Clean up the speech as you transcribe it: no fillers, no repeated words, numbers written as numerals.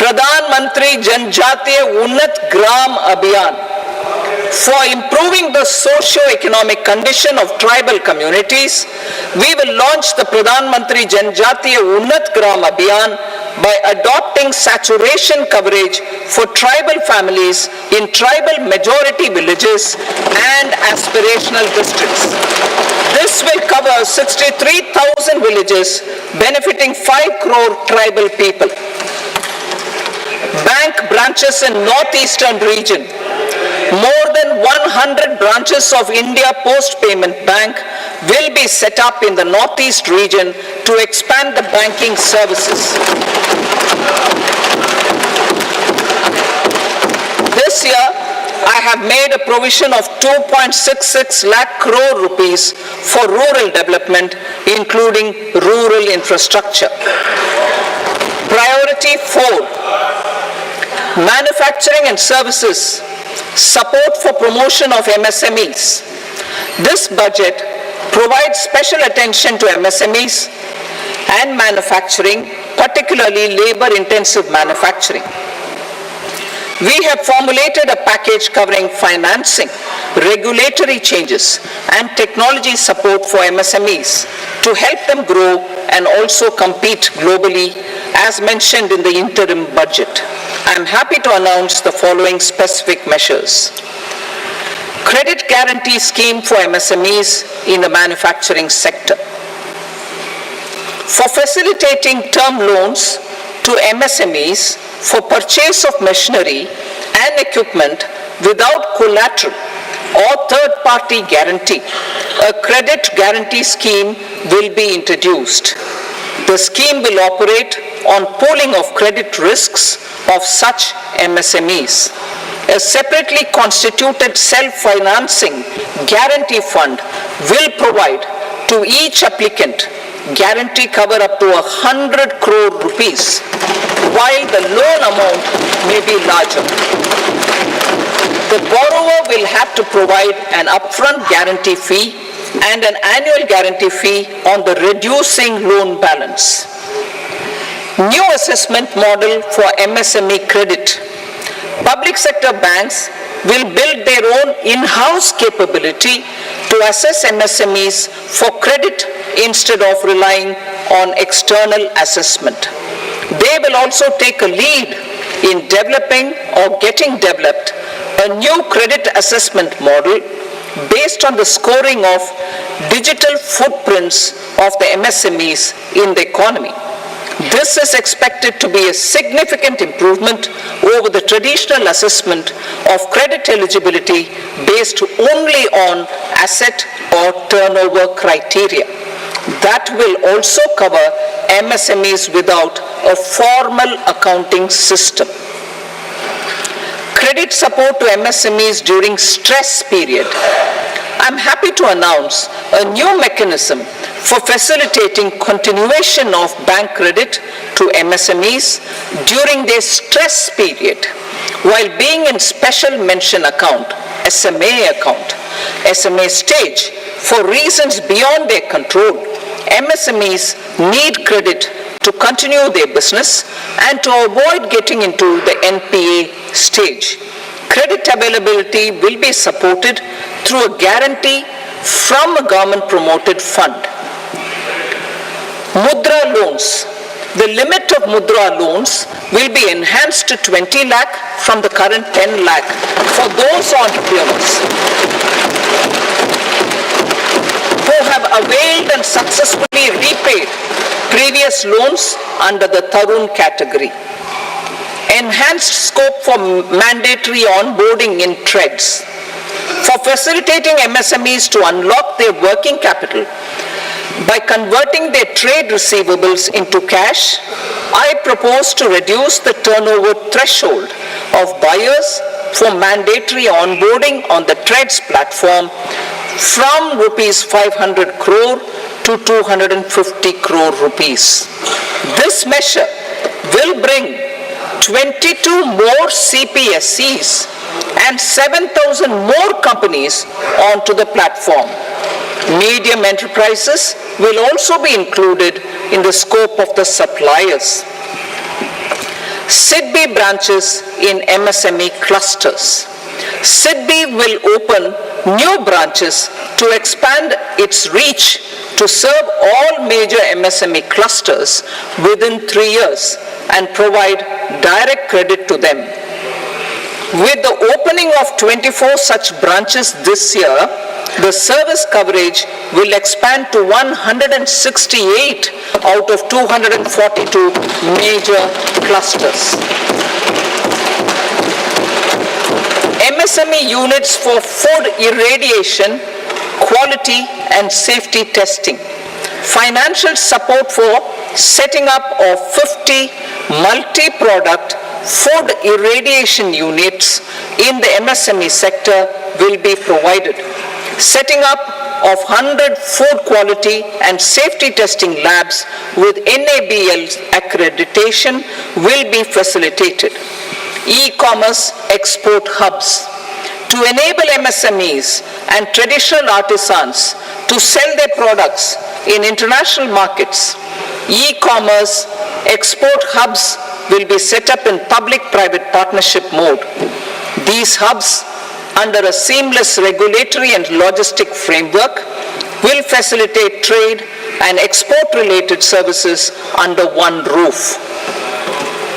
Pradhan Mantri Janjatiya Unnat Gram Abhiyan for improving the socio-economic condition of tribal communities. We will launch the Pradhan Mantri Janjatiya Unnat Gram Abhiyan by adopting saturation coverage for tribal families in tribal majority villages and aspirational districts. This will cover 63,000 villages, benefiting 5 crore tribal people. Bank branches in northeastern region. More than 100 branches of India Post Payment Bank will be set up in the northeast region to expand the banking services. This year, I have made a provision of 2.66 lakh crore rupees for rural development, including rural infrastructure. Priority 4, manufacturing and services, support for promotion of MSMEs. This budget provides special attention to MSMEs and manufacturing, particularly labor-intensive manufacturing. We have formulated a package covering financing, regulatory changes, and technology support for MSMEs to help them grow and also compete globally, as mentioned in the interim budget. I am happy to announce the following specific measures. Credit guarantee scheme for MSMEs in the manufacturing sector. For facilitating term loans to MSMEs for purchase of machinery and equipment without collateral or third-party guarantee, a credit guarantee scheme will be introduced. The scheme will operate on pooling of credit risks of such MSMEs. A separately constituted self-financing guarantee fund will provide to each applicant guarantee cover up to 100 crore rupees, while the loan amount may be larger. The borrower will have to provide an upfront guarantee fee and an annual guarantee fee on the reducing loan balance. New assessment model for MSME credit. Public sector banks will build their own in-house capability to assess MSMEs for credit instead of relying on external assessment. They will also take a lead in developing or getting developed a new credit assessment model based on the scoring of digital footprints of the MSMEs in the economy. This is expected to be a significant improvement over the traditional assessment of credit eligibility based only on asset or turnover criteria. That will also cover MSMEs without a formal accounting system. Credit support to MSMEs during stress period. I'm happy to announce a new mechanism for facilitating continuation of bank credit to MSMEs during their stress period while being in special mention account, SMA account, SMA stage. For reasons beyond their control, MSMEs need credit to continue their business and to avoid getting into the NPA stage. Credit availability will be supported through a guarantee from a government-promoted fund. Mudra loans. The limit of Mudra loans will be enhanced to 20 lakh from the current 10 lakh for those entrepreneurs who have availed and successfully repaid previous loans under the Tarun category. Enhanced scope for mandatory onboarding in TREDS. For facilitating MSMEs to unlock their working capital by converting their trade receivables into cash, I propose to reduce the turnover threshold of buyers for mandatory onboarding on the TREDS platform from rupees 500 crore to 250 crore rupees. This measure will bring 22 more CPSCs and 7,000 more companies onto the platform. Medium enterprises will also be included in the scope of the suppliers. SIDBI branches in MSME clusters. SIDBI will open new branches to expand its reach to serve all major MSME clusters within 3 years and provide direct credit to them. With the opening of 24 such branches this year, the service coverage will expand to 168 out of 242 major clusters. MSME units for food irradiation, quality and safety testing. Financial support for setting up of 50 multi-product food irradiation units in the MSME sector will be provided. Setting up of 100 food quality and safety testing labs with NABL accreditation will be facilitated. E-commerce export hubs. To enable MSMEs and traditional artisans to sell their products in international markets, e-commerce export hubs will be set up in public-private partnership mode. These hubs, under a seamless regulatory and logistic framework, will facilitate trade and export-related services under one roof.